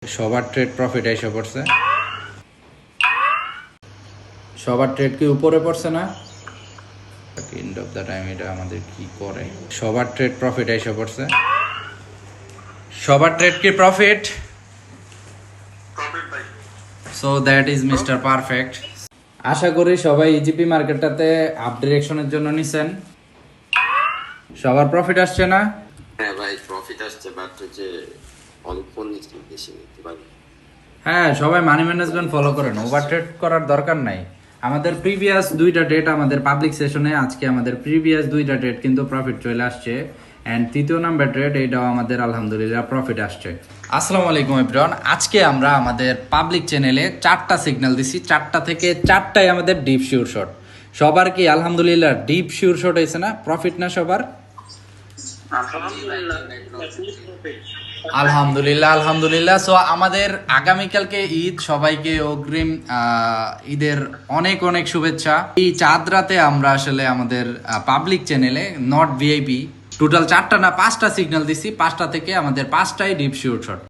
সবার trade profit এসে পড়ছে। সবার ট্রেড কি উপরে পড়ছে না? এন্ড অফ দ্য টাইম এটা আমাদের কি করে? সবার ট্রেড প্রফিট এসে পড়ছে। সবার ট্রেড কি profit? So that is mister perfect. আশা করি সবাই ইজিপি মার্কেটটাতে আপ ডিরেকশনের জন্য নিছেন। সবার প্রফিট আসছে না? হ্যাঁ ভাই, প্রফিট আসছে, বাট যে অল্প নিচে বেশি নিতে পারি। হ্যাঁ, সবাই মানি ম্যানেজমেন্ট ফলো করেন, ওভার ট্রেড করার দরকার নাই। আমাদের প্রিভিয়াস দুইটা ডেট আমাদের পাবলিক সেশনে, আজকে আমাদের প্রিভিয়াস দুইটা ডেট কিন্তু প্রফিট চলে আসছে। অ্যান্ড তৃতীয় নাম্বার ট্রেড এইটাও আমাদের আলহামদুলিল্লাহ প্রফিট আসছে। আসসালামু আলাইকুম এভরিওয়ান। আজকে আমরা আমাদের পাবলিক চ্যানেলে 4টা সিগন্যাল দিছি, 4টা থেকে 4টাই আমাদের ডিপ শিওর শট। সবার কি আলহামদুলিল্লাহ ডিপ শিওর শট হয়েছে না? প্রফিট না সবার? আলহামদুলিল্লাহ আলহামদুলিল্লাহ। সো আমাদের আগামীকালকে ঈদ, সবাইকে অগ্রিম ঈদের অনেক অনেক শুভেচ্ছা। এই চাঁদ রাতে আমরা আসলে আমাদের পাবলিক চ্যানেলে নট ভিআইপি টোটাল 4টা না 5টা সিগন্যাল দিছি, 5টা থেকে আমাদের 5টাই ডিপ শিওর শট।